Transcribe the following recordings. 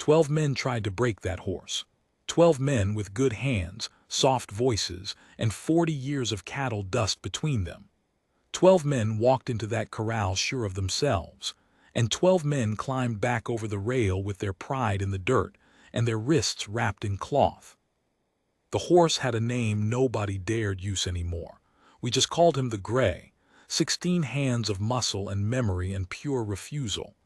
12 men tried to break that horse. 12 men with good hands, soft voices, and 40 years of cattle dust between them. 12 men walked into that corral sure of themselves, and 12 men climbed back over the rail with their pride in the dirt and their wrists wrapped in cloth. The horse had a name nobody dared use anymore. We just called him the Gray, 16 hands of muscle and memory and pure refusal.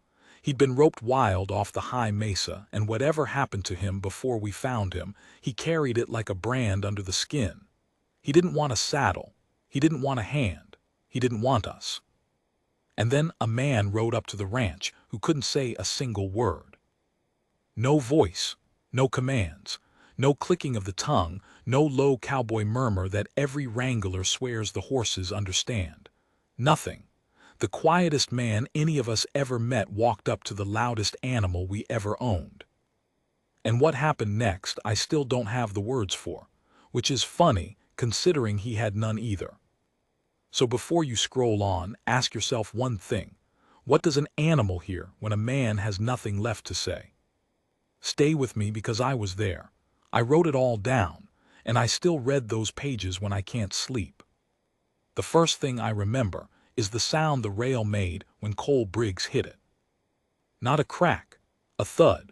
He'd been roped wild off the high mesa, and whatever happened to him before we found him, he carried it like a brand under the skin. He didn't want a saddle. He didn't want a hand. He didn't want us. And then a man rode up to the ranch who couldn't say a single word. No voice, no commands, no clicking of the tongue, no low cowboy murmur that every wrangler swears the horses understand. Nothing. The quietest man any of us ever met walked up to the loudest animal we ever owned. And what happened next I still don't have the words for, which is funny considering he had none either. So before you scroll on, ask yourself one thing. What does an animal hear when a man has nothing left to say? Stay with me because I was there. I wrote it all down, and I still read those pages when I can't sleep. The first thing I remember is the sound the rail made when Cole Briggs hit it. Not a crack, a thud.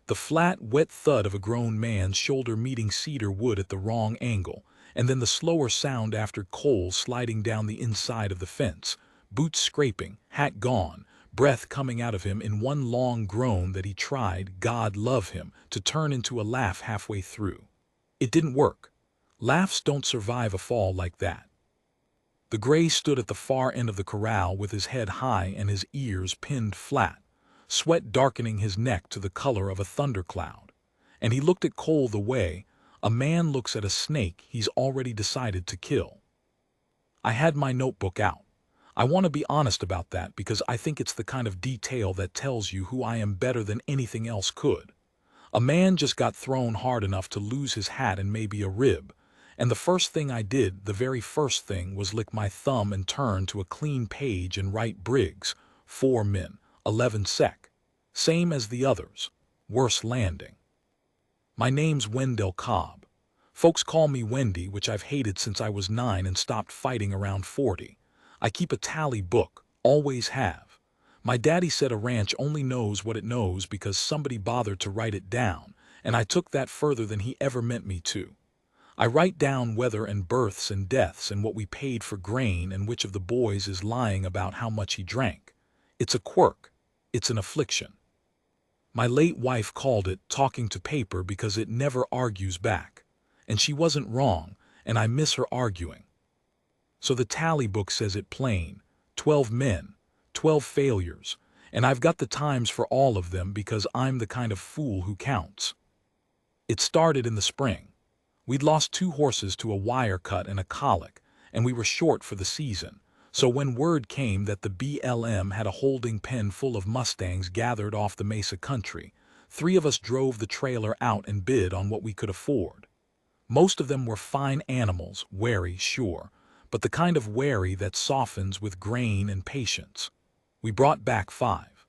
The flat, wet thud of a grown man's shoulder meeting cedar wood at the wrong angle, and then the slower sound after Cole sliding down the inside of the fence, boots scraping, hat gone, breath coming out of him in one long groan that he tried, God love him, to turn into a laugh halfway through. It didn't work. Laughs don't survive a fall like that. The Gray stood at the far end of the corral with his head high and his ears pinned flat, sweat darkening his neck to the color of a thundercloud. And he looked at Cole the way a man looks at a snake he's already decided to kill. I had my notebook out. I want to be honest about that because I think it's the kind of detail that tells you who I am better than anything else could. A man just got thrown hard enough to lose his hat and maybe a rib, and the first thing I did, the very first thing, was lick my thumb and turn to a clean page and write Briggs, 4 min, 11 sec. Same as the others. Worse landing. My name's Wendell Cobb. Folks call me Wendy, which I've hated since I was 9 and stopped fighting around 40. I keep a tally book, always have. My daddy said a ranch only knows what it knows because somebody bothered to write it down, and I took that further than he ever meant me to. I write down weather and births and deaths and what we paid for grain and which of the boys is lying about how much he drank. It's a quirk. It's an affliction. My late wife called it talking to paper because it never argues back. And she wasn't wrong, and I miss her arguing. So the tally book says it plain, 12 men, 12 failures, and I've got the times for all of them because I'm the kind of fool who counts. It started in the spring. We'd lost 2 horses to a wire cut and a colic, and we were short for the season. So when word came that the BLM had a holding pen full of Mustangs gathered off the Mesa country, 3 of us drove the trailer out and bid on what we could afford. Most of them were fine animals, wary, sure, but the kind of wary that softens with grain and patience. We brought back 5.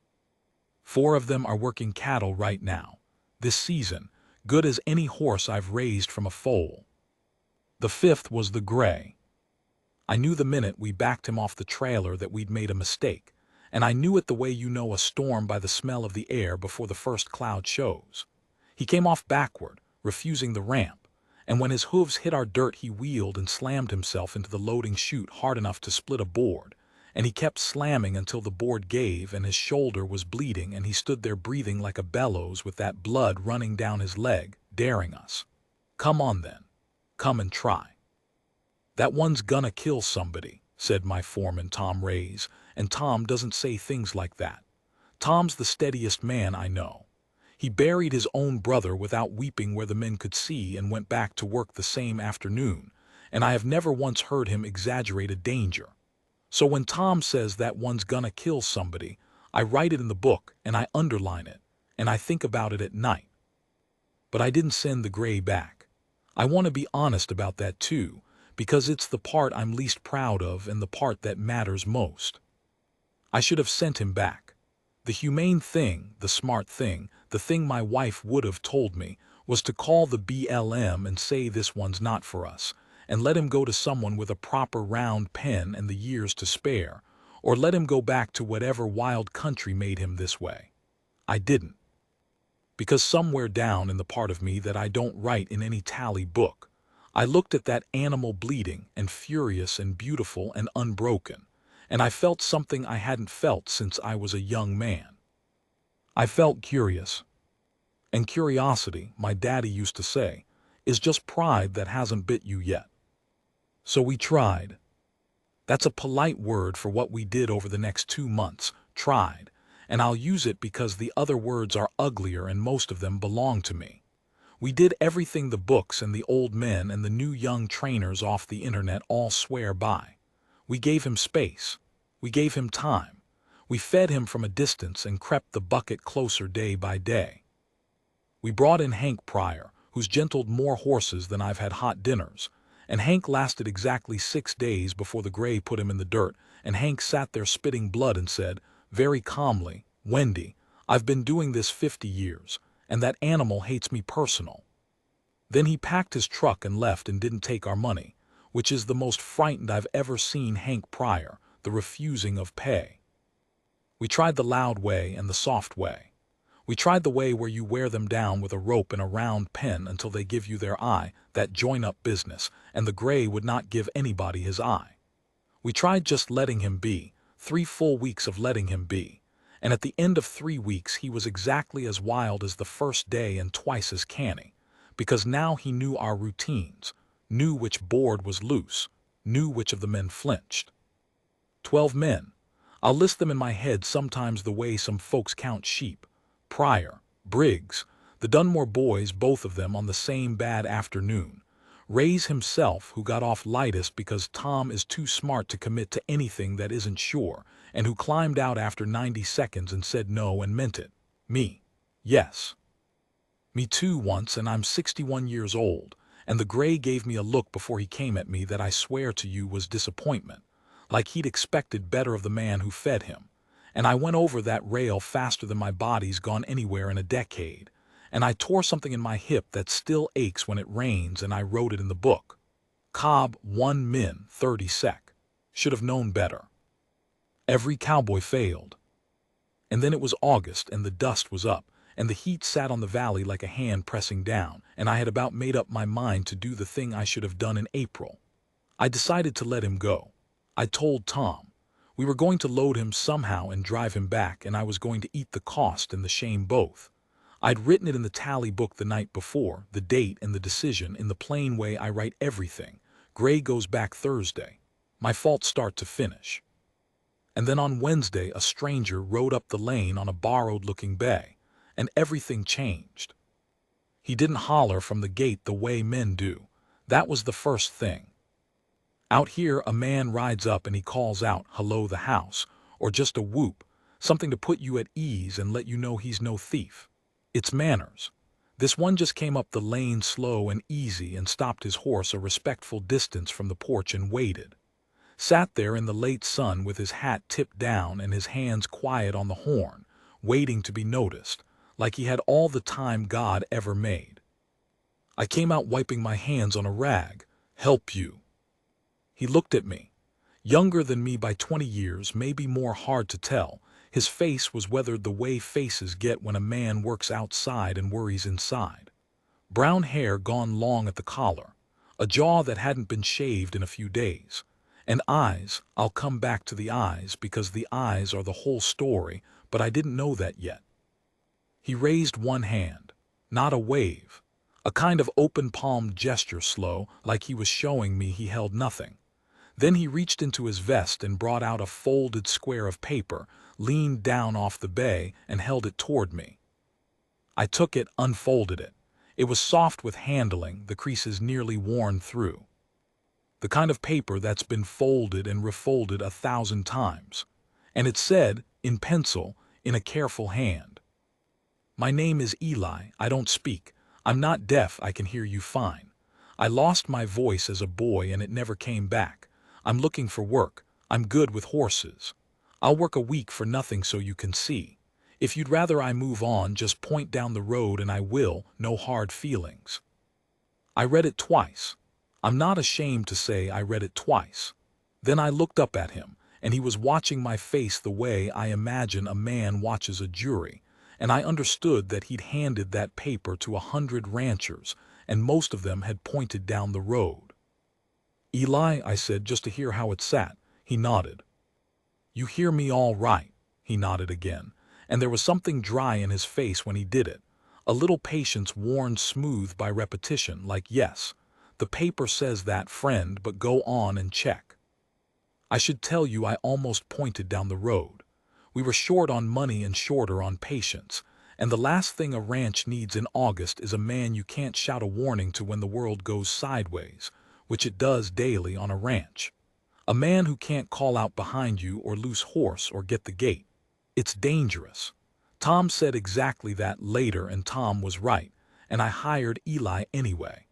4 of them are working cattle right now, this season, good as any horse I've raised from a foal. The 5th was the Gray. I knew the minute we backed him off the trailer that we'd made a mistake, and I knew it the way you know a storm by the smell of the air before the first cloud shows. He came off backward, refusing the ramp, and when his hooves hit our dirt he wheeled and slammed himself into the loading chute hard enough to split a board, and he kept slamming until the board gave and his shoulder was bleeding and he stood there breathing like a bellows with that blood running down his leg, daring us. Come on then. Come and try. That one's gonna kill somebody, said my foreman Tom Rays, and Tom doesn't say things like that. Tom's the steadiest man I know. He buried his own brother without weeping where the men could see and went back to work the same afternoon, and I have never once heard him exaggerate a danger. So when Tom says that one's gonna kill somebody, I write it in the book and I underline it, and I think about it at night. But I didn't send the Gray back. I want to be honest about that too, because it's the part I'm least proud of and the part that matters most. I should have sent him back. The humane thing, the smart thing, the thing my wife would have told me, was to call the BLM and say this one's not for us, and let him go to someone with a proper round pen and the years to spare, or let him go back to whatever wild country made him this way. I didn't. Because somewhere down in the part of me that I don't write in any tally book, I looked at that animal bleeding and furious and beautiful and unbroken, and I felt something I hadn't felt since I was a young man. I felt curious. And curiosity, my daddy used to say, is just pride that hasn't bit you yet. So we tried. That's a polite word for what we did over the next 2 months, tried, and I'll use it because the other words are uglier and most of them belong to me. We did everything the books and the old men and the new young trainers off the internet all swear by. We gave him space. We gave him time. We fed him from a distance and crept the bucket closer day by day. We brought in Hank Pryor, who's gentled more horses than I've had hot dinners, and Hank lasted exactly 6 days before the gray put him in the dirt, and Hank sat there spitting blood and said, very calmly, "Wendy, I've been doing this 50 years, and that animal hates me personal." Then he packed his truck and left and didn't take our money, which is the most frightened I've ever seen Hank Pryor, the refusing of pay. We tried the loud way and the soft way. We tried the way where you wear them down with a rope and a round pen until they give you their eye, that join-up business, and the gray would not give anybody his eye. We tried just letting him be, 3 full weeks of letting him be, and at the end of 3 weeks he was exactly as wild as the first day and twice as canny, because now he knew our routines, knew which board was loose, knew which of the men flinched. 12 men. I'll list them in my head sometimes the way some folks count sheep. Pryor, Briggs, the Dunmore boys, both of them on the same bad afternoon. Ray's himself, who got off lightest because Tom is too smart to commit to anything that isn't sure, and who climbed out after 90 seconds and said no and meant it. Me. Yes. Me too once, and I'm 61 years old, and the gray gave me a look before he came at me that I swear to you was disappointment, like he'd expected better of the man who fed him. And I went over that rail faster than my body's gone anywhere in a decade, and I tore something in my hip that still aches when it rains, and I wrote it in the book. Cobb 1 min 30 sec. Should have known better. Every cowboy failed. And then it was August and the dust was up, and the heat sat on the valley like a hand pressing down, and I had about made up my mind to do the thing I should have done in April. I decided to let him go. I told Tom. We were going to load him somehow and drive him back, and I was going to eat the cost and the shame both. I'd written it in the tally book the night before, the date and the decision, in the plain way I write everything. Gray goes back Thursday. My fault start to finish. And then on Wednesday a stranger rode up the lane on a borrowed-looking bay, and everything changed. He didn't holler from the gate the way men do. That was the first thing. Out here a man rides up and he calls out, "Hello, the house," or just a whoop, something to put you at ease and let you know he's no thief. It's manners. This one just came up the lane slow and easy and stopped his horse a respectful distance from the porch and waited. Sat there in the late sun with his hat tipped down and his hands quiet on the horn, waiting to be noticed, like he had all the time God ever made. I came out wiping my hands on a rag. "Help you." He looked at me. Younger than me by 20 years, maybe more, hard to tell. His face was weathered the way faces get when a man works outside and worries inside. Brown hair gone long at the collar, a jaw that hadn't been shaved in a few days, and eyes. I'll come back to the eyes because the eyes are the whole story, but I didn't know that yet. He raised one hand, not a wave, a kind of open-palmed gesture, slow, like he was showing me he held nothing. Then he reached into his vest and brought out a folded square of paper, leaned down off the bay, and held it toward me. I took it, unfolded it. It was soft with handling, the creases nearly worn through. The kind of paper that's been folded and refolded 1,000 times. And it said, in pencil, in a careful hand, "My name is Eli. I don't speak. I'm not deaf. I can hear you fine. I lost my voice as a boy and it never came back. I'm looking for work. I'm good with horses. I'll work a week for nothing so you can see. If you'd rather I move on, just point down the road and I will, no hard feelings. I read it twice. I'm not ashamed to say I read it twice. Then I looked up at him, and he was watching my face the way I imagine a man watches a jury, and I understood that he'd handed that paper to 100 ranchers, and most of them had pointed down the road. Eli, I said, just to hear how it sat. He nodded. You hear me all right, he nodded again, and there was something dry in his face when he did it, a little patience worn smooth by repetition, like yes, the paper says that, friend, but go on and check. I should tell you I almost pointed down the road. We were short on money and shorter on patience, and the last thing a ranch needs in August is a man you can't shout a warning to when the world goes sideways, which it does daily on a ranch. A man who can't call out behind you or loose horse or get the gate. It's dangerous. Tom said exactly that later, and Tom was right, and I hired Eli anyway.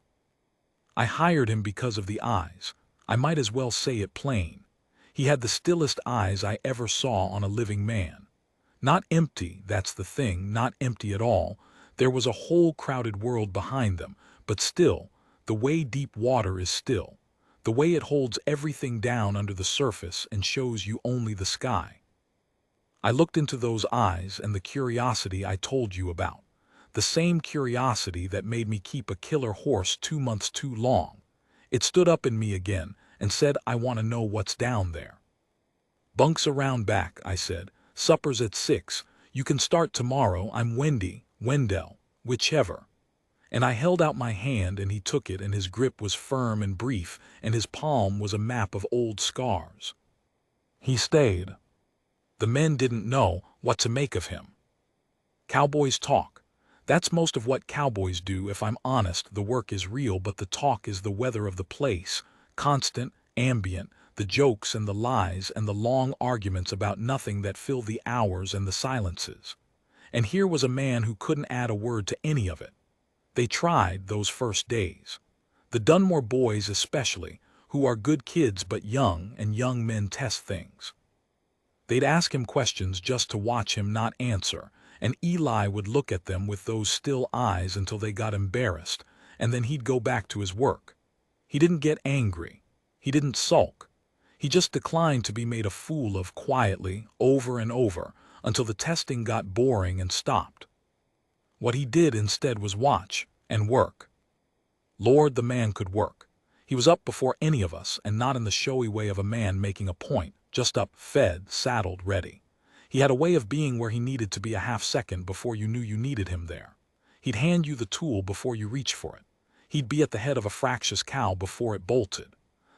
I hired him because of the eyes. I might as well say it plain. He had the stillest eyes I ever saw on a living man. Not empty, that's the thing, not empty at all. There was a whole crowded world behind them, but still, the way deep water is still. The way it holds everything down under the surface and shows you only the sky. I looked into those eyes and the curiosity I told you about. The same curiosity that made me keep a killer horse 2 months too long. It stood up in me again and said, I want to know what's down there. Bunks around back, I said. Supper's at 6. You can start tomorrow. I'm Wendell, whichever. And I held out my hand and he took it, and his grip was firm and brief, and his palm was a map of old scars. He stayed. The men didn't know what to make of him. Cowboys talk. That's most of what cowboys do, if I'm honest. The work is real, but the talk is the weather of the place. Constant, ambient, the jokes and the lies and the long arguments about nothing that fill the hours and the silences. And here was a man who couldn't add a word to any of it. They tried those first days. The Dunmore boys especially, who are good kids but young, and young men test things. They'd ask him questions just to watch him not answer, and Eli would look at them with those still eyes until they got embarrassed, and then he'd go back to his work. He didn't get angry. He didn't sulk. He just declined to be made a fool of quietly, over and over, until the testing got boring and stopped. What he did instead was watch and work. Lord, the man could work. He was up before any of us, and not in the showy way of a man making a point, just up, fed, saddled, ready. He had a way of being where he needed to be a half second before you knew you needed him there. He'd hand you the tool before you reached for it. He'd be at the head of a fractious cow before it bolted.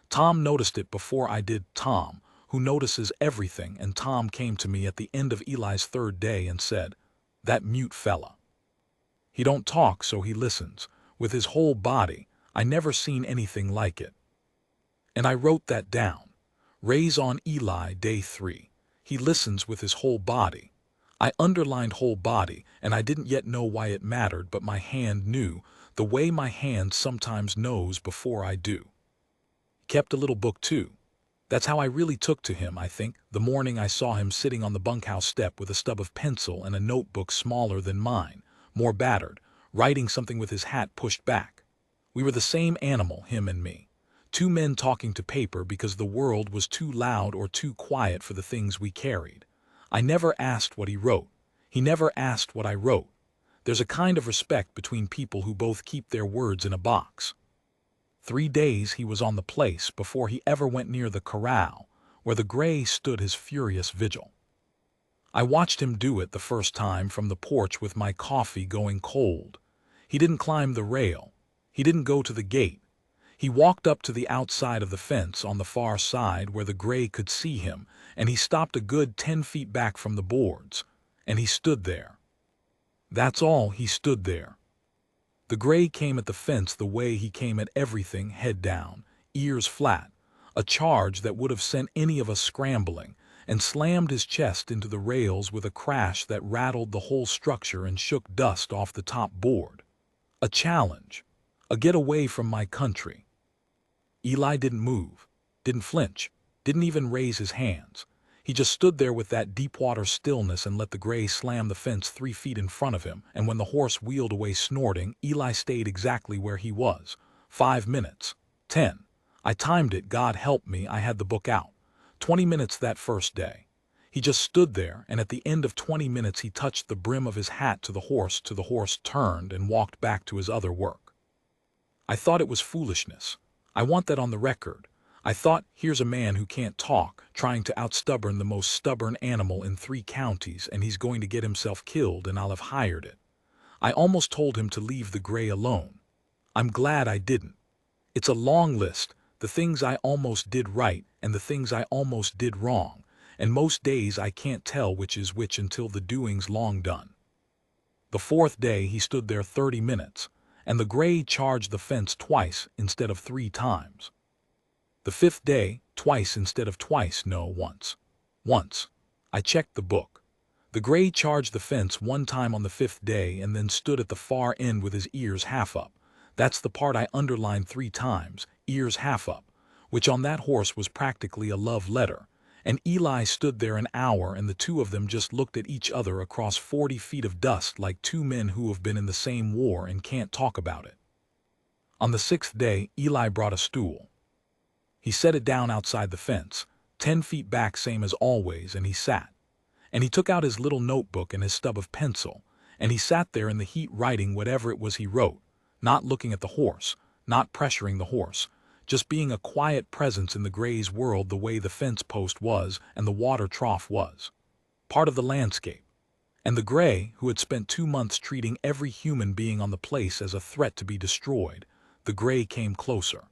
Tom noticed it before I did. Tom, who notices everything, and Tom came to me at the end of Eli's 3rd day and said, "That mute fella. He don't talk, so he listens, with his whole body. I never seen anything like it." And I wrote that down. Raise on Eli, day 3. He listens with his whole body. I underlined whole body, and I didn't yet know why it mattered, but my hand knew, the way my hand sometimes knows before I do. He kept a little book too. That's how I really took to him, I think, the morning I saw him sitting on the bunkhouse step with a stub of pencil and a notebook smaller than mine, more battered, writing something with his hat pushed back. We were the same animal, him and me. 2 men talking to paper because the world was too loud or too quiet for the things we carried. I never asked what he wrote. He never asked what I wrote. There's a kind of respect between people who both keep their words in a box. 3 days he was on the place before he ever went near the corral, where the gray stood his furious vigil. I watched him do it the first time from the porch with my coffee going cold. He didn't climb the rail. He didn't go to the gate. He walked up to the outside of the fence on the far side where the gray could see him, and he stopped a good 10 feet back from the boards, and he stood there. That's all, he stood there. The gray came at the fence the way he came at everything, head down, ears flat, a charge that would have sent any of us scrambling, and slammed his chest into the rails with a crash that rattled the whole structure and shook dust off the top board. A challenge, a get away from my country. Eli didn't move, didn't flinch, didn't even raise his hands. He just stood there with that deep-water stillness and let the gray slam the fence 3 feet in front of him, and when the horse wheeled away snorting, Eli stayed exactly where he was. 5 minutes. 10. I timed it, God help me, I had the book out. 20 minutes that first day. He just stood there, and at the end of 20 minutes he touched the brim of his hat to the horse turned and walked back to his other work. I thought it was foolishness. I want that on the record. I thought, here's a man who can't talk, trying to outstubborn the most stubborn animal in 3 counties, and he's going to get himself killed, and I'll have hired it. I almost told him to leave the gray alone. I'm glad I didn't. It's a long list, the things I almost did right and the things I almost did wrong, and most days I can't tell which is which until the doing's long done. The 4th day he stood there 30 minutes, and the gray charged the fence twice instead of 3 times. The 5th day, twice instead of twice, no, once. Once. I checked the book. The gray charged the fence 1 time on the 5th day and then stood at the far end with his ears half up. That's the part I underlined 3 times, ears half up, which on that horse was practically a love letter. And Eli stood there an hour and the 2 of them just looked at each other across 40 feet of dust like 2 men who have been in the same war and can't talk about it. On the 6th day, Eli brought a stool. He set it down outside the fence, 10 feet back same as always, and he sat. And he took out his little notebook and his stub of pencil, and he sat there in the heat writing whatever it was he wrote, not looking at the horse, not pressuring the horse, just being a quiet presence in the gray's world the way the fence post was and the water trough was. Part of the landscape. And the gray, who had spent 2 months treating every human being on the place as a threat to be destroyed, the gray came closer.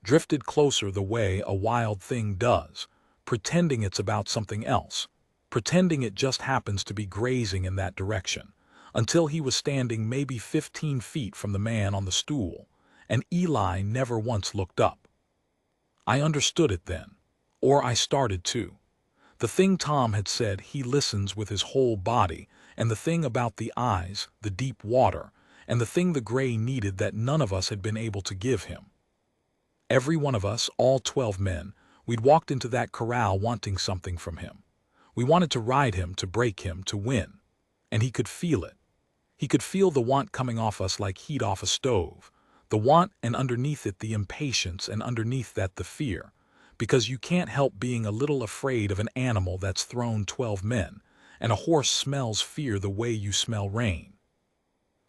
Drifted closer the way a wild thing does, pretending it's about something else, pretending it just happens to be grazing in that direction, until he was standing maybe 15 feet from the man on the stool, and Eli never once looked up. I understood it then, or I started to. The thing Tom had said, he listens with his whole body, and the thing about the eyes, the deep water, and the thing the gray needed that none of us had been able to give him. Every one of us, all 12 men, we'd walked into that corral wanting something from him. We wanted to ride him, to break him, to win. And he could feel it. He could feel the want coming off us like heat off a stove. The want, and underneath it the impatience, and underneath that the fear. Because you can't help being a little afraid of an animal that's thrown 12 men, and a horse smells fear the way you smell rain.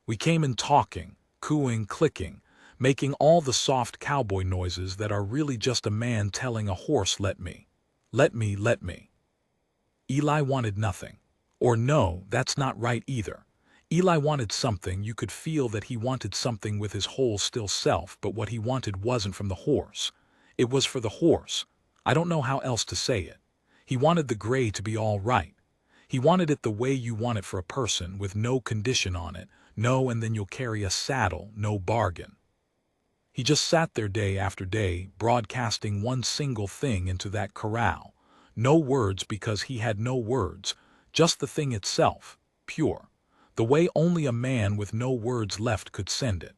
We came in talking, cooing, clicking, making all the soft cowboy noises that are really just a man telling a horse, let me, let me, let me. Eli wanted nothing. Or no, that's not right either. Eli wanted something. You could feel that he wanted something with his whole still self, but what he wanted wasn't from the horse. It was for the horse. I don't know how else to say it. He wanted the gray to be all right. He wanted it the way you want it for a person, with no condition on it, no and then you'll carry a saddle, no bargain. He just sat there day after day, broadcasting one single thing into that corral. No words because he had no words, just the thing itself, pure. The way only a man with no words left could send it.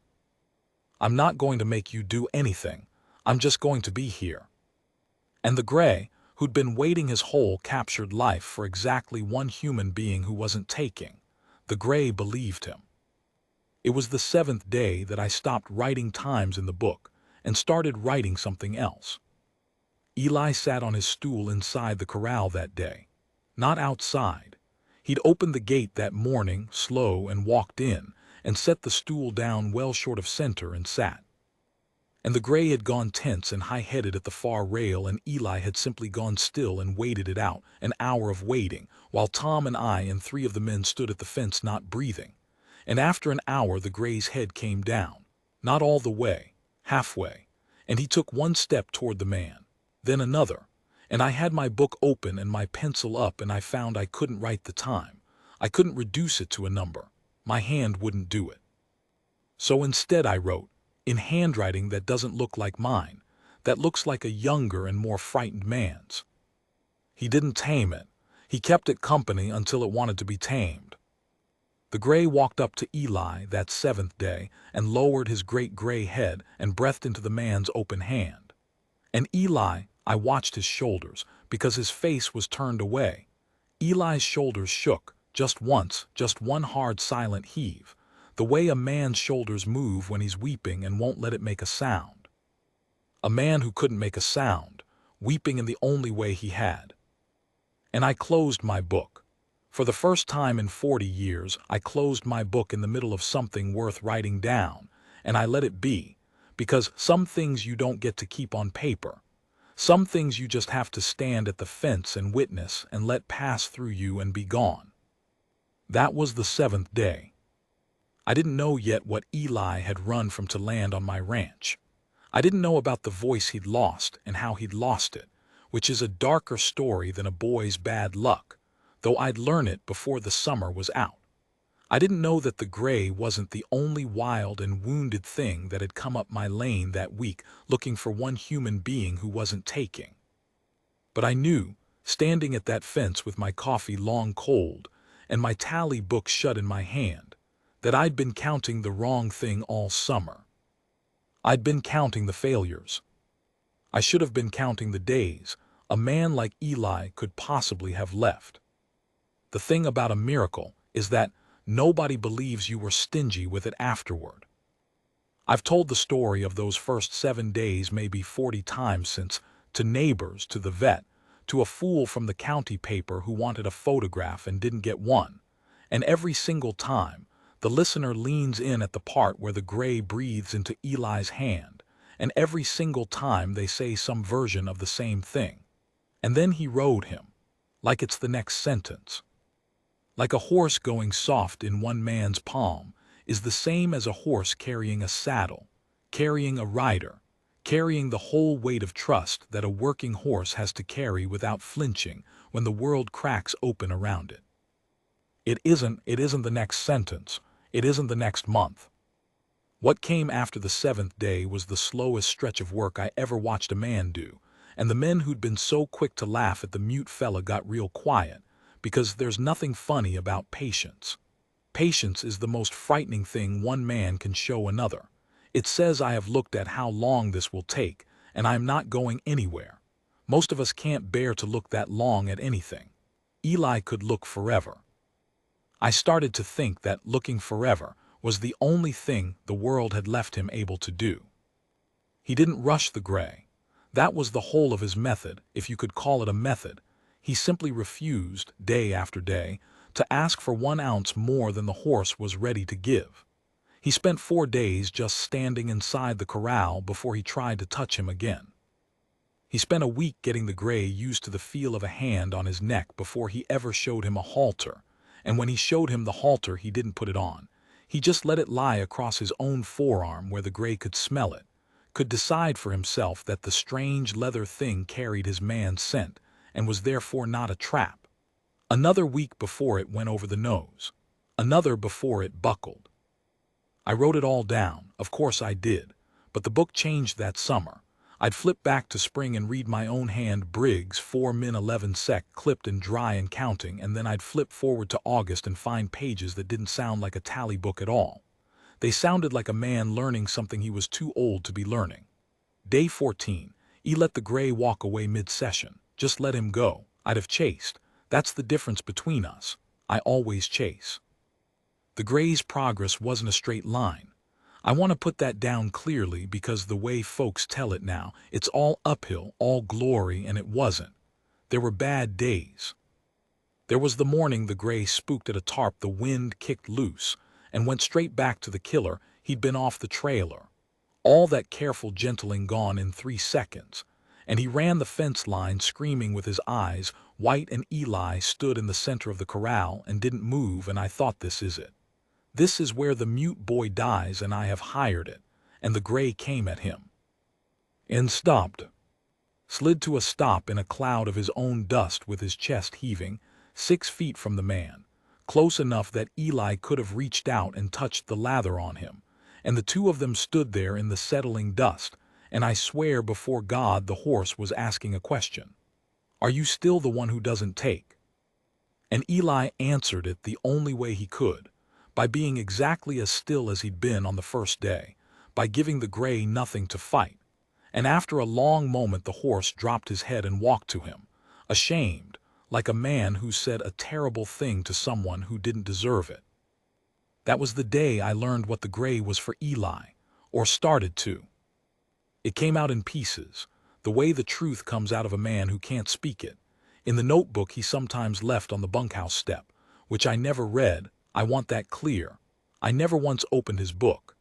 I'm not going to make you do anything. I'm just going to be here. And the gray, who'd been waiting his whole captured life for exactly one human being who wasn't taking, the gray believed him. It was the 7th day that I stopped writing times in the book and started writing something else. Eli sat on his stool inside the corral that day, not outside. He'd opened the gate that morning, slow, and walked in, and set the stool down well short of center and sat. And the gray had gone tense and high-headed at the far rail, and Eli had simply gone still and waited it out, an hour of waiting, while Tom and I and 3 of the men stood at the fence not breathing. And after an hour the gray's head came down, not all the way, halfway, and he took 1 step toward the man, then another. And I had my book open and my pencil up, and I found I couldn't write the time. I couldn't reduce it to a number. My hand wouldn't do it. So instead I wrote, in handwriting that doesn't look like mine, that looks like a younger and more frightened man's. He didn't tame it. He kept it company until it wanted to be tamed. The gray walked up to Eli that 7th day and lowered his great gray head and breathed into the man's open hand. And Eli, I watched his shoulders, because his face was turned away. Eli's shoulders shook, just once, just one hard silent heave, the way a man's shoulders move when he's weeping and won't let it make a sound. A man who couldn't make a sound, weeping in the only way he had. And I closed my book. For the first time in 40 years, I closed my book in the middle of something worth writing down, and I let it be, because some things you don't get to keep on paper. Some things you just have to stand at the fence and witness and let pass through you and be gone. That was the 7th day. I didn't know yet what Eli had run from to land on my ranch. I didn't know about the voice he'd lost and how he'd lost it, which is a darker story than a boy's bad luck, though I'd learn it before the summer was out. I didn't know that the gray wasn't the only wild and wounded thing that had come up my lane that week looking for one human being who wasn't taking. But I knew, standing at that fence with my coffee long cold and my tally book shut in my hand, that I'd been counting the wrong thing all summer. I'd been counting the failures. I should have been counting the days a man like Eli could possibly have left. The thing about a miracle is that nobody believes you were stingy with it afterward. I've told the story of those first 7 days maybe 40 times since, to neighbors, to the vet, to a fool from the county paper who wanted a photograph and didn't get one, and every single time, the listener leans in at the part where the gray breathes into Eli's hand, and every single time they say some version of the same thing. And then he rode him, like it's the next sentence. Like a horse going soft in one man's palm is the same as a horse carrying a saddle, carrying a rider, carrying the whole weight of trust that a working horse has to carry without flinching when the world cracks open around it. It isn't the next sentence. It isn't the next month. What came after the 7th day was the slowest stretch of work I ever watched a man do, and the men who'd been so quick to laugh at the mute fella got real quiet, because there's nothing funny about patience. Patience is the most frightening thing one man can show another. It says I have looked at how long this will take, and I'm not going anywhere. Most of us can't bear to look that long at anything. Eli could look forever. I started to think that looking forever was the only thing the world had left him able to do. He didn't rush the gray. That was the whole of his method, if you could call it a method. He simply refused, day after day, to ask for 1 ounce more than the horse was ready to give. He spent 4 days just standing inside the corral before he tried to touch him again. He spent a week getting the gray used to the feel of a hand on his neck before he ever showed him a halter, and when he showed him the halter he didn't put it on. He just let it lie across his own forearm where the gray could smell it, could decide for himself that the strange leather thing carried his man's scent, and was therefore not a trap. Another week before it went over the nose. Another before it buckled. I wrote it all down, of course I did, but the book changed that summer. I'd flip back to spring and read my own hand Briggs 4 min 11 sec clipped and dry and counting, and then I'd flip forward to August and find pages that didn't sound like a tally book at all. They sounded like a man learning something he was too old to be learning. Day 14, he let the gray walk away mid-session. Just let him go. I'd have chased. That's the difference between us. I always chase. The gray's progress wasn't a straight line. I want to put that down clearly because the way folks tell it now, it's all uphill, all glory, and it wasn't. There were bad days. There was the morning the gray spooked at a tarp the wind kicked loose and went straight back to the killer. He'd been off the trailer. All that careful gentling gone in 3 seconds. And he ran the fence line screaming with his eyes white, and Eli stood in the center of the corral and didn't move, and I thought, this is it. This is where the mute boy dies, and I have hired it. And the gray came at him. And stopped. Slid to a stop in a cloud of his own dust with his chest heaving, 6 feet from the man, close enough that Eli could have reached out and touched the lather on him, and the two of them stood there in the settling dust, and I swear before God the horse was asking a question. Are you still the one who doesn't take? And Eli answered it the only way he could, by being exactly as still as he'd been on the first day, by giving the gray nothing to fight. And after a long moment the horse dropped his head and walked to him, ashamed, like a man who said a terrible thing to someone who didn't deserve it. That was the day I learned what the gray was for Eli, or started to. It came out in pieces, the way the truth comes out of a man who can't speak it, in the notebook he sometimes left on the bunkhouse step, which I never read. I want that clear. I never once opened his book.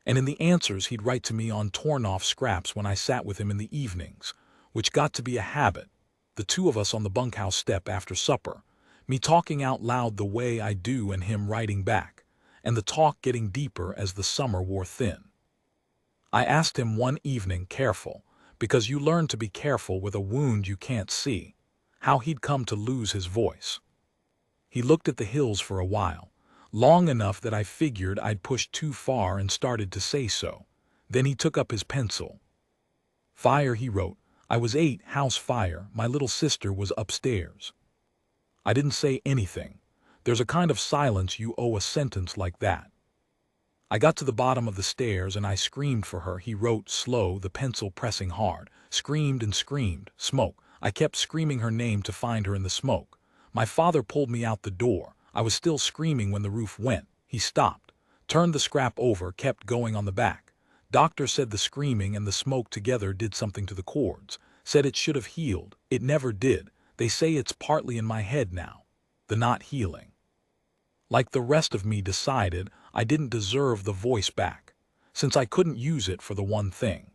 And in the answers he'd write to me on torn-off scraps when I sat with him in the evenings, which got to be a habit, the two of us on the bunkhouse step after supper, me talking out loud the way I do and him writing back, and the talk getting deeper as the summer wore thin. I asked him one evening, careful, because you learn to be careful with a wound you can't see, how he'd come to lose his voice. He looked at the hills for a while, long enough that I figured I'd pushed too far and started to say so. Then he took up his pencil. Fire, he wrote. I was 8, house fire, my little sister was upstairs. I didn't say anything. There's a kind of silence you owe a sentence like that. I got to the bottom of the stairs and I screamed for her, he wrote, slow, the pencil pressing hard. Screamed and screamed. Smoke. I kept screaming her name to find her in the smoke. My father pulled me out the door. I was still screaming when the roof went. He stopped, turned the scrap over, kept going on the back. Doctor said the screaming and the smoke together did something to the cords. Said it should have healed. It never did. They say it's partly in my head now. The not healing. Like the rest of me decided I didn't deserve the voice back, since I couldn't use it for the one thing.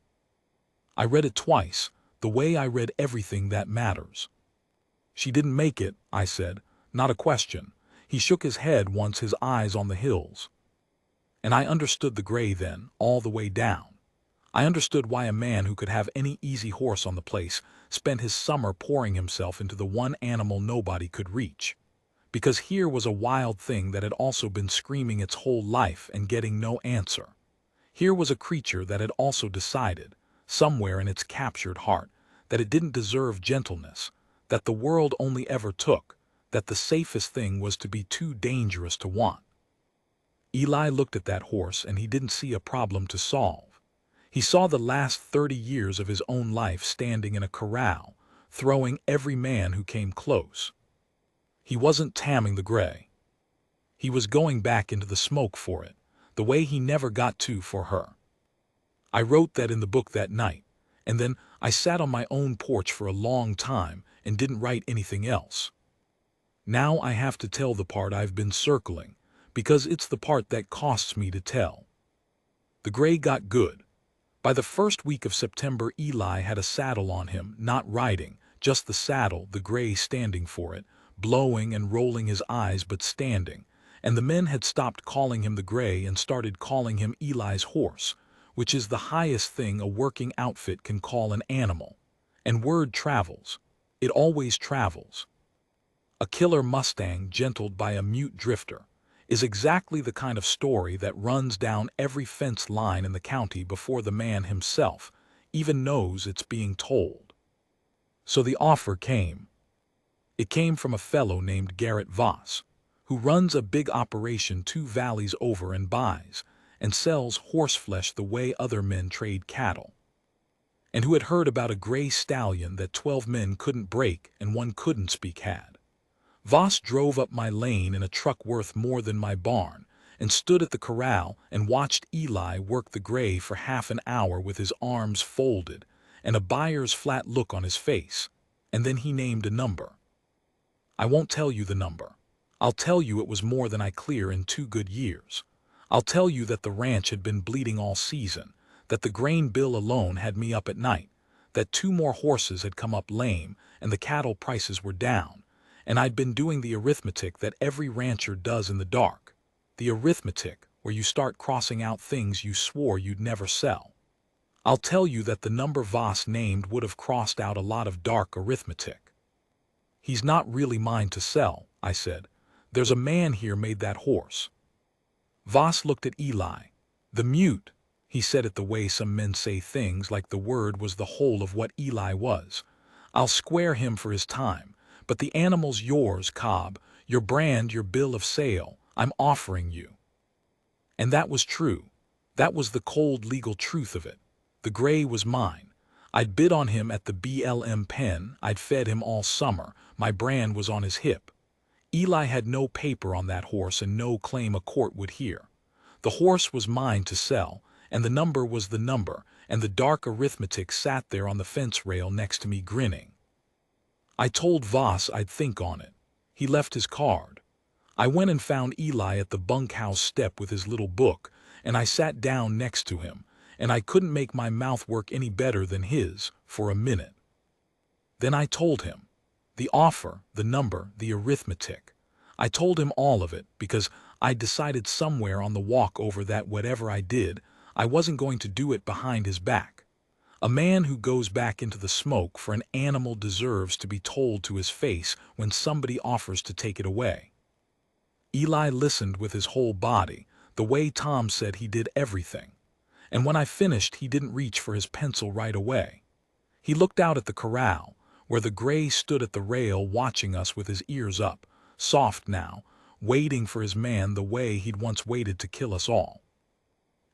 I read it twice, the way I read everything that matters. She didn't make it, I said, not a question. He shook his head once, his eyes on the hills. And I understood the gray then, all the way down. I understood why a man who could have any easy horse on the place spent his summer pouring himself into the one animal nobody could reach. Because here was a wild thing that had also been screaming its whole life and getting no answer. Here was a creature that had also decided, somewhere in its captured heart, that it didn't deserve gentleness, that the world only ever took, that the safest thing was to be too dangerous to want. Eli looked at that horse and he didn't see a problem to solve. He saw the last 30 years of his own life standing in a corral, throwing every man who came close. He wasn't taming the gray. He was going back into the smoke for it, the way he never got to for her. I wrote that in the book that night, and then I sat on my own porch for a long time and didn't write anything else. Now I have to tell the part I've been circling, because it's the part that costs me to tell. The gray got good. By the first week of September, Eli had a saddle on him, not riding, just the saddle, the gray standing for it, blowing and rolling his eyes but standing, and the men had stopped calling him the gray and started calling him Eli's horse, which is the highest thing a working outfit can call an animal. And word travels. It always travels. A killer Mustang gentled by a mute drifter is exactly the kind of story that runs down every fence line in the county before the man himself even knows it's being told. So the offer came. It came from a fellow named Garrett Voss, who runs a big operation 2 valleys over and buys and sells horseflesh the way other men trade cattle, and who had heard about a gray stallion that 12 men couldn't break and one couldn't speak had. Voss drove up my lane in a truck worth more than my barn and stood at the corral and watched Eli work the gray for half an hour with his arms folded and a buyer's flat look on his face, and then he named a number. I won't tell you the number. I'll tell you it was more than I clear in 2 good years. I'll tell you that the ranch had been bleeding all season, that the grain bill alone had me up at night, that 2 more horses had come up lame and the cattle prices were down, and I'd been doing the arithmetic that every rancher does in the dark, the arithmetic where you start crossing out things you swore you'd never sell. I'll tell you that the number Voss named would have crossed out a lot of dark arithmetic. He's not really mine to sell, I said. There's a man here made that horse. Voss looked at Eli. The mute, he said it the way some men say things, like the word was the whole of what Eli was. I'll square him for his time, but the animal's yours, Cobb, your brand, your bill of sale, I'm offering you. And that was true. That was the cold legal truth of it. The gray was mine. I'd bid on him at the BLM pen, I'd fed him all summer, my brand was on his hip. Eli had no paper on that horse and no claim a court would hear. The horse was mine to sell, and the number was the number, and the dark arithmetic sat there on the fence rail next to me grinning. I told Voss I'd think on it. He left his card. I went and found Eli at the bunkhouse step with his little book, and I sat down next to him, and I couldn't make my mouth work any better than his for a minute. Then I told him. The offer, the number, the arithmetic. I told him all of it because I'd decided somewhere on the walk over that whatever I did, I wasn't going to do it behind his back. A man who goes back into the smoke for an animal deserves to be told to his face when somebody offers to take it away. Eli listened with his whole body, the way Tom said he did everything. And when I finished, he didn't reach for his pencil right away. He looked out at the corral, where the gray stood at the rail watching us with his ears up, soft now, waiting for his man the way he'd once waited to kill us all.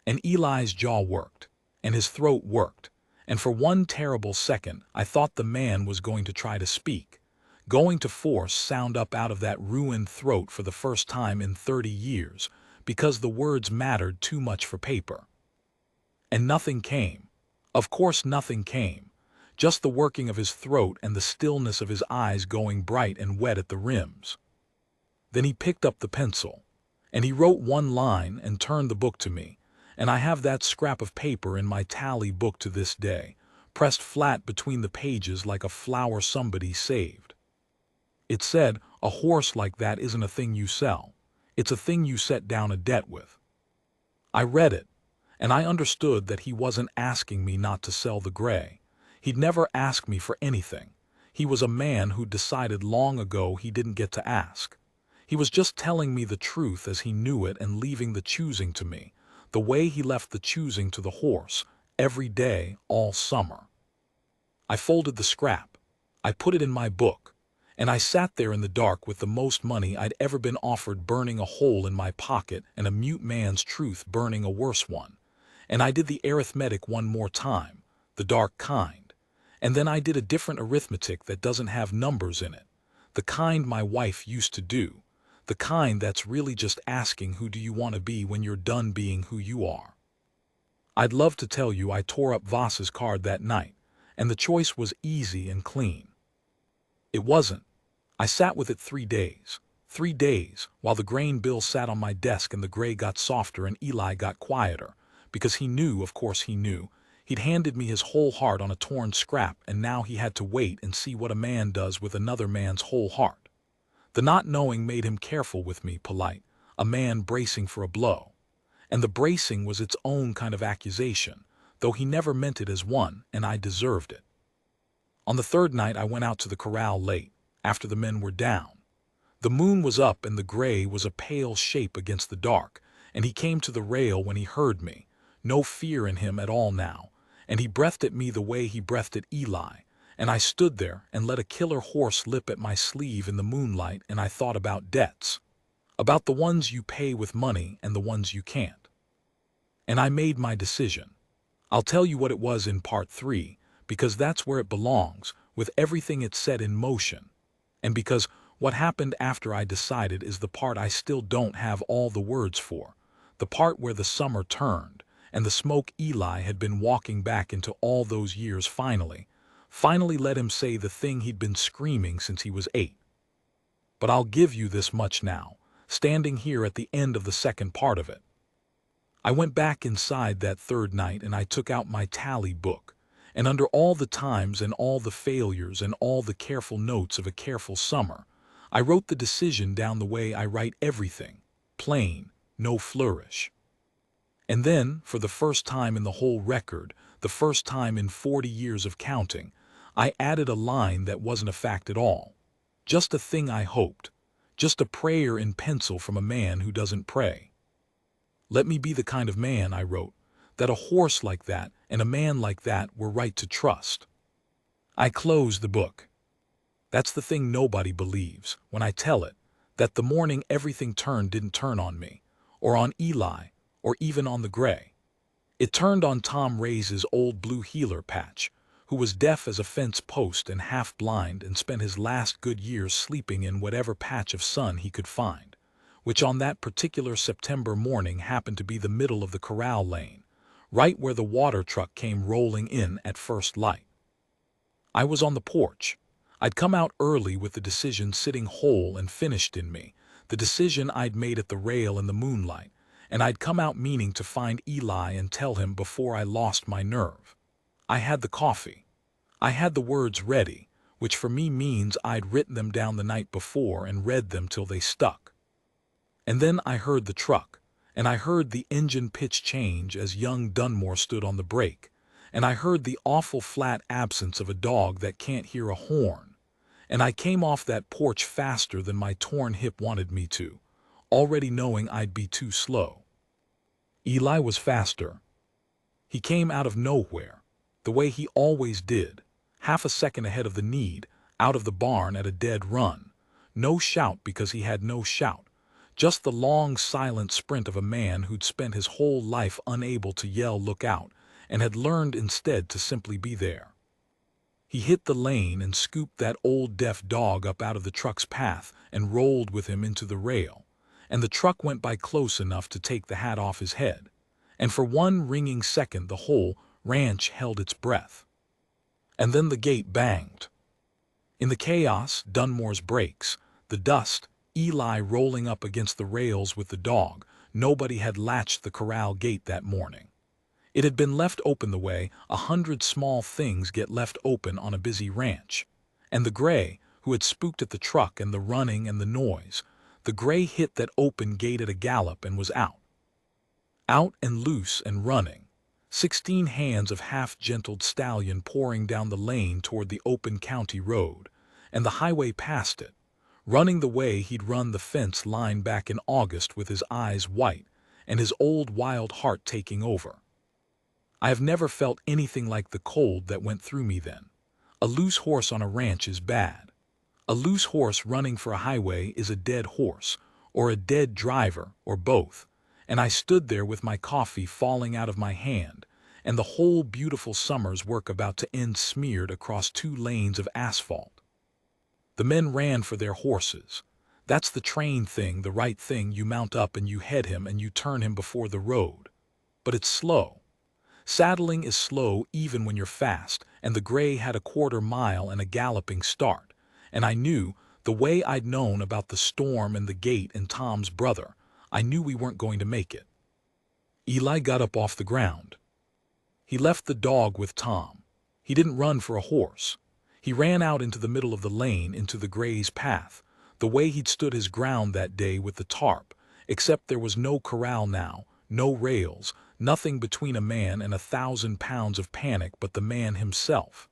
And Eli's jaw worked, and his throat worked, and for one terrible second I thought the man was going to try to speak, going to force sound up out of that ruined throat for the first time in 30 years, because the words mattered too much for paper. And nothing came. Of course nothing came. Just the working of his throat and the stillness of his eyes going bright and wet at the rims. Then he picked up the pencil, and he wrote one line and turned the book to me, and I have that scrap of paper in my tally book to this day, pressed flat between the pages like a flower somebody saved. It said, a horse like that isn't a thing you sell. It's a thing you set down a debt with. I read it, and I understood that he wasn't asking me not to sell the gray. He'd never ask me for anything. He was a man who decided long ago he didn't get to ask. He was just telling me the truth as he knew it and leaving the choosing to me, the way he left the choosing to the horse, every day, all summer. I folded the scrap. I put it in my book, and I sat there in the dark with the most money I'd ever been offered burning a hole in my pocket and a mute man's truth burning a worse one. And I did the arithmetic one more time, the dark kind. And then I did a different arithmetic that doesn't have numbers in it, the kind my wife used to do, the kind that's really just asking who do you want to be when you're done being who you are. I'd love to tell you I tore up Voss's card that night, and the choice was easy and clean. It wasn't. I sat with it 3 days. 3 days, while the grain bill sat on my desk and the gray got softer and Eli got quieter, because he knew, of course he knew, he'd handed me his whole heart on a torn scrap, and now he had to wait and see what a man does with another man's whole heart. The not knowing made him careful with me, polite, a man bracing for a blow. And the bracing was its own kind of accusation, though he never meant it as one, and I deserved it. On the 3rd night I went out to the corral late, after the men were down. The moon was up and the gray was a pale shape against the dark, and he came to the rail when he heard me, no fear in him at all now, and he breathed at me the way he breathed at Eli, and I stood there and let a killer horse lip at my sleeve in the moonlight, and I thought about debts, about the ones you pay with money and the ones you can't. And I made my decision. I'll tell you what it was in part 3, because that's where it belongs, with everything it set in motion, and because what happened after I decided is the part I still don't have all the words for, the part where the summer turned, and the smoke Eli had been walking back into all those years finally let him say the thing he'd been screaming since he was 8. But I'll give you this much now, standing here at the end of the second part of it. I went back inside that 3rd night and I took out my tally book, and under all the times and all the failures and all the careful notes of a careful summer, I wrote the decision down the way I write everything, plain, no flourish. And then, for the first time in the whole record, the first time in 40 years of counting, I added a line that wasn't a fact at all. Just a thing I hoped. Just a prayer in pencil from a man who doesn't pray. Let me be the kind of man, I wrote, that a horse like that and a man like that were right to trust. I closed the book. That's the thing nobody believes, when I tell it, that the morning everything turned didn't turn on me, or on Eli, or even on the gray. It turned on Tom Ray's old blue heeler patch, who was deaf as a fence post and half blind and spent his last good years sleeping in whatever patch of sun he could find, which on that particular September morning happened to be the middle of the corral lane, right where the water truck came rolling in at first light. I was on the porch. I'd come out early with the decision sitting whole and finished in me, the decision I'd made at the rail in the moonlight, and I'd come out meaning to find Eli and tell him before I lost my nerve. I had the coffee. I had the words ready, which for me means I'd written them down the night before and read them till they stuck. And then I heard the truck, and I heard the engine pitch change as young Dunmore stood on the brake, and I heard the awful flat absence of a dog that can't hear a horn, and I came off that porch faster than my torn hip wanted me to, already knowing I'd be too slow. Eli was faster. He came out of nowhere, the way he always did, half a second ahead of the need, out of the barn at a dead run. No shout because he had no shout, just the long silent sprint of a man who'd spent his whole life unable to yell look out, and had learned instead to simply be there. He hit the lane and scooped that old deaf dog up out of the truck's path and rolled with him into the rail, and the truck went by close enough to take the hat off his head, and for one ringing second the whole ranch held its breath. And then the gate banged. In the chaos, Dunmore's brakes, the dust, Eli rolling up against the rails with the dog, nobody had latched the corral gate that morning. It had been left open the way 100 small things get left open on a busy ranch. And the gray, who had spooked at the truck and the running and the noise, the gray hit that open gate at a gallop and was out. Out and loose and running. 16 hands of half-gentled Stallion pouring down the lane toward the open county road, and the highway past it, running the way he'd run the fence line back in August with his eyes white and his old wild heart taking over. I have never felt anything like the cold that went through me then. A loose horse on a ranch is bad. A loose horse running for a highway is a dead horse, or a dead driver, or both, and I stood there with my coffee falling out of my hand, and the whole beautiful summer's work about to end smeared across 2 lanes of asphalt. The men ran for their horses. That's the train thing, the right thing. You mount up and you head him and you turn him before the road. But it's slow. Saddling is slow even when you're fast, and the gray had a quarter mile and a galloping start, and I knew, the way I'd known about the storm and the gate and Tom's brother, I knew we weren't going to make it. Eli got up off the ground. He left the dog with Tom. He didn't run for a horse. He ran out into the middle of the lane into the gray's path, the way he'd stood his ground that day with the tarp, except there was no corral now, no rails, nothing between a man and 1,000 pounds of panic but the man himself.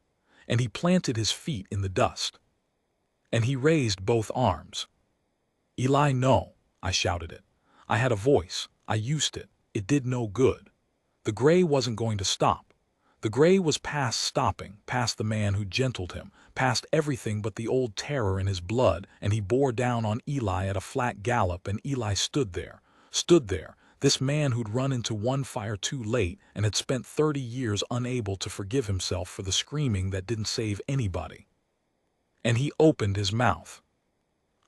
And he planted his feet in the dust. And he raised both arms. Eli, no, I shouted it. I had a voice. I used it. It did no good. The gray wasn't going to stop. The gray was past stopping, past the man who gentled him, past everything but the old terror in his blood, and he bore down on Eli at a flat gallop, and Eli stood there, this man who'd run into one fire too late and had spent 30 years unable to forgive himself for the screaming that didn't save anybody. And he opened his mouth.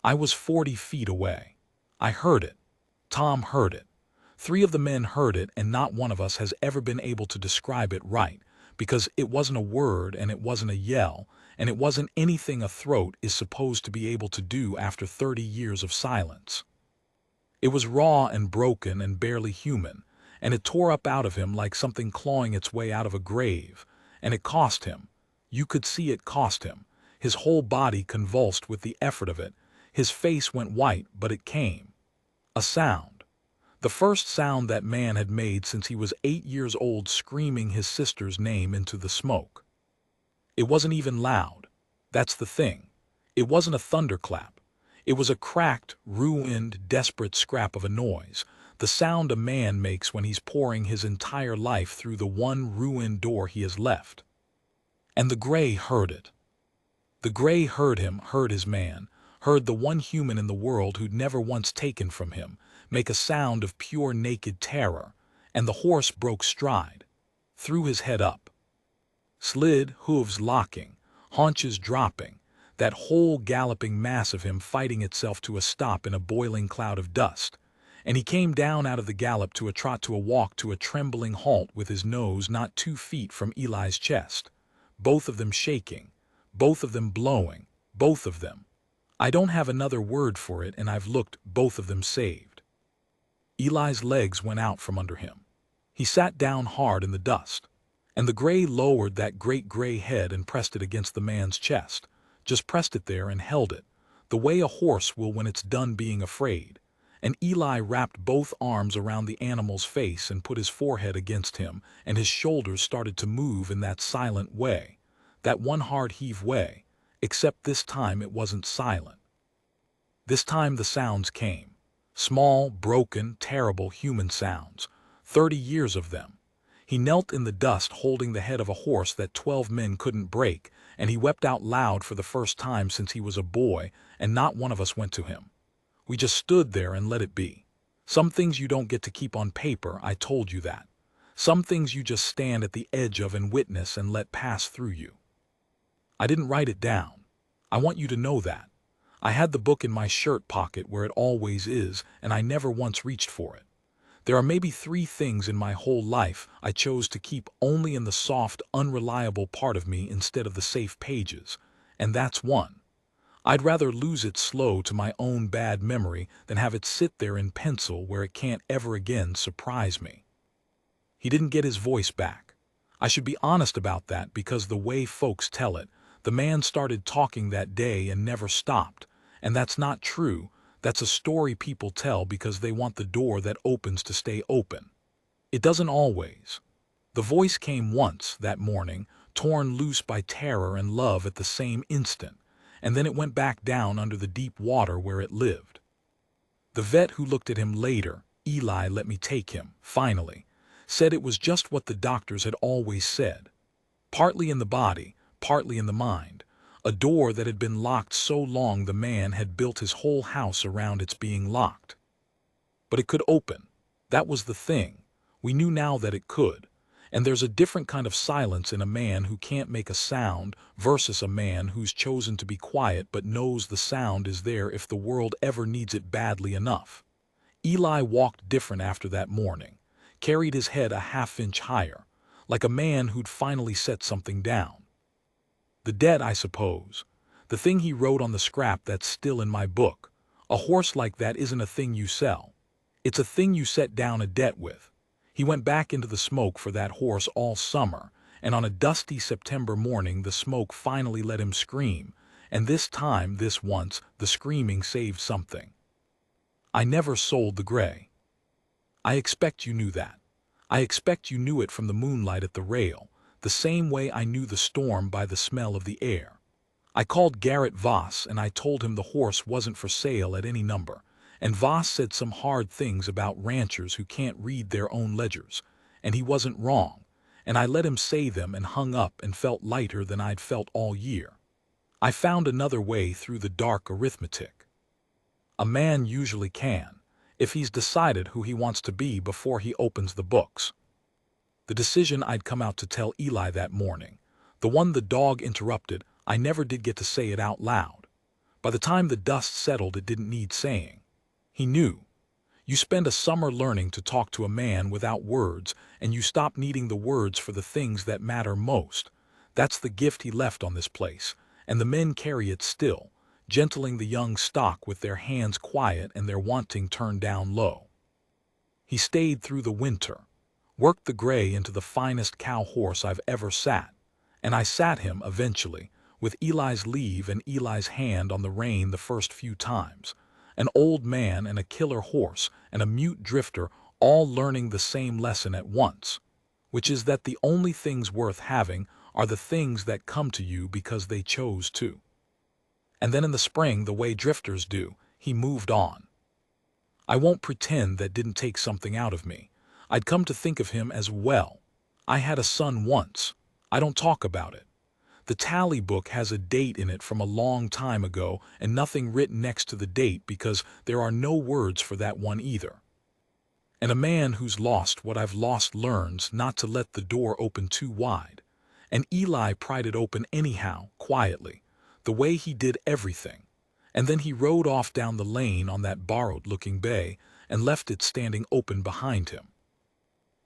I was 40 feet away. I heard it. Tom heard it. 3 of the men heard it, and not one of us has ever been able to describe it right, because it wasn't a word and it wasn't a yell, and it wasn't anything a throat is supposed to be able to do after 30 years of silence. It was raw and broken and barely human, and it tore up out of him like something clawing its way out of a grave, and it cost him. You could see it cost him. His whole body convulsed with the effort of it. His face went white, but it came. A sound. The first sound that man had made since he was 8 years old, screaming his sister's name into the smoke. It wasn't even loud. That's the thing. It wasn't a thunderclap. It was a cracked, ruined, desperate scrap of a noise, the sound a man makes when he's pouring his entire life through the one ruined door he has left. And the gray heard it. The gray heard him, heard his man, heard the one human in the world who'd never once taken from him, make a sound of pure naked terror, and the horse broke stride, threw his head up. Slid, hooves locking, haunches dropping, that whole galloping mass of him fighting itself to a stop in a boiling cloud of dust. And he came down out of the gallop to a trot to a walk to a trembling halt with his nose not 2 feet from Eli's chest. Both of them shaking, both of them blowing, both of them. I don't have another word for it, and I've looked, both of them saved. Eli's legs went out from under him. He sat down hard in the dust, and the gray lowered that great gray head and pressed it against the man's chest, just pressed it there and held it, the way a horse will when it's done being afraid. And Eli wrapped both arms around the animal's face and put his forehead against him, and his shoulders started to move in that silent way, that one hard heave way, except this time it wasn't silent. This time the sounds came. Small, broken, terrible human sounds. 30 years of them. He knelt in the dust holding the head of a horse that 12 men couldn't break, and he wept out loud for the first time since he was a boy, and not one of us went to him. We just stood there and let it be. Some things you don't get to keep on paper, I told you that. Some things you just stand at the edge of and witness and let pass through you. I didn't write it down. I want you to know that. I had the book in my shirt pocket where it always is, and I never once reached for it. There are maybe 3 things in my whole life I chose to keep only in the soft, unreliable part of me instead of the safe pages, and that's one. I'd rather lose it slow to my own bad memory than have it sit there in pencil where it can't ever again surprise me. He didn't get his voice back. I should be honest about that because the way folks tell it, the man started talking that day and never stopped, and that's not true. That's a story people tell because they want the door that opens to stay open. It doesn't always. The voice came once that morning, torn loose by terror and love at the same instant, and then it went back down under the deep water where it lived. The vet who looked at him later, Eli let me take him, finally, said it was just what the doctors had always said. Partly in the body, partly in the mind. A door that had been locked so long the man had built his whole house around its being locked. But it could open. That was the thing. We knew now that it could. And there's a different kind of silence in a man who can't make a sound versus a man who's chosen to be quiet but knows the sound is there if the world ever needs it badly enough. Eli walked different after that morning, carried his head a half-inch higher, like a man who'd finally set something down. The debt, I suppose. The thing he wrote on the scrap that's still in my book. A horse like that isn't a thing you sell. It's a thing you set down a debt with. He went back into the smoke for that horse all summer, and on a dusty September morning the smoke finally let him scream, and this time, this once, the screaming saved something. I never sold the gray. I expect you knew that. I expect you knew it from the moonlight at the rail, the same way I knew the storm by the smell of the air. I called Garrett Voss and I told him the horse wasn't for sale at any number, and Voss said some hard things about ranchers who can't read their own ledgers, and he wasn't wrong, and I let him say them and hung up and felt lighter than I'd felt all year. I found another way through the dark arithmetic. A man usually can, if he's decided who he wants to be before he opens the books. The decision I'd come out to tell Eli that morning, the one the dog interrupted, I never did get to say it out loud. By the time the dust settled, it didn't need saying. He knew. You spend a summer learning to talk to a man without words, and you stop needing the words for the things that matter most. That's the gift he left on this place, and the men carry it still, gentling the young stock with their hands quiet and their wanting turned down low. He stayed through the winter, worked the gray into the finest cow horse I've ever sat, and I sat him eventually, with Eli's leave and Eli's hand on the rein the first few times. An old man and a killer horse and a mute drifter all learning the same lesson at once, which is that the only things worth having are the things that come to you because they chose to. And then in the spring, the way drifters do, he moved on. I won't pretend that didn't take something out of me. I'd come to think of him as well. I had a son once. I don't talk about it. The tally book has a date in it from a long time ago and nothing written next to the date because there are no words for that one either. And a man who's lost what I've lost learns not to let the door open too wide. and Eli pried it open anyhow, quietly, the way he did everything. And then he rode off down the lane on that borrowed-looking bay and left it standing open behind him.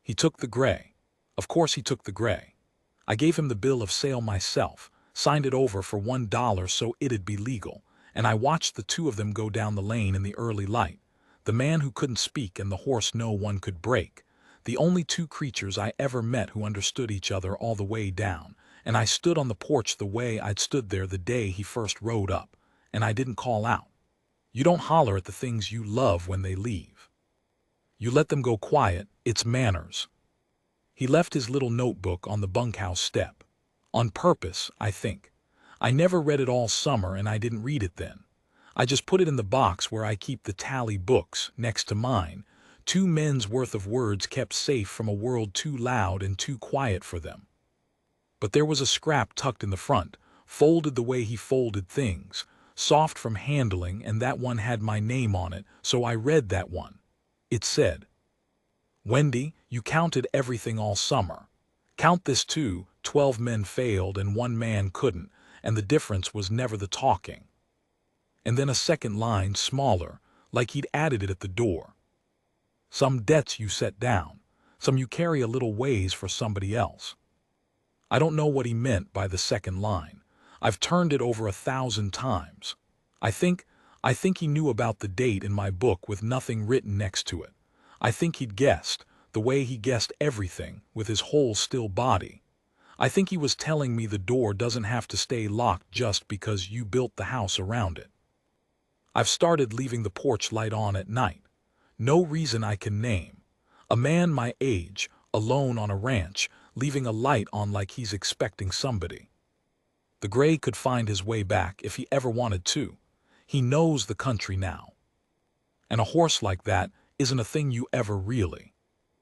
He took the gray. Of course he took the gray. I gave him the bill of sale myself, signed it over for $1 so it'd be legal, and I watched the two of them go down the lane in the early light, the man who couldn't speak and the horse no one could break, the only two creatures I ever met who understood each other all the way down, and I stood on the porch the way I'd stood there the day he first rode up, and I didn't call out. You don't holler at the things you love when they leave. You let them go quiet, it's manners. He left his little notebook on the bunkhouse step. On purpose, I think. I never read it all summer and I didn't read it then. I just put it in the box where I keep the tally books, next to mine, 2 men's worth of words kept safe from a world too loud and too quiet for them. But there was a scrap tucked in the front, folded the way he folded things, soft from handling, and that one had my name on it, so I read that one. It said, "Wendy, you counted everything all summer. Count this too, 12 men failed and 1 man couldn't, and the difference was never the talking." And then a second line, smaller, like he'd added it at the door. "Some debts you set down, some you carry a little ways for somebody else." I don't know what he meant by the second line. I've turned it over 1,000 times. I think he knew about the date in my book with nothing written next to it. I think he'd guessed, the way he guessed everything, with his whole still body. I think he was telling me the door doesn't have to stay locked just because you built the house around it. I've started leaving the porch light on at night. No reason I can name. A man my age, alone on a ranch, leaving a light on like he's expecting somebody. The gray could find his way back if he ever wanted to. He knows the country now. And a horse like that isn't a thing you ever really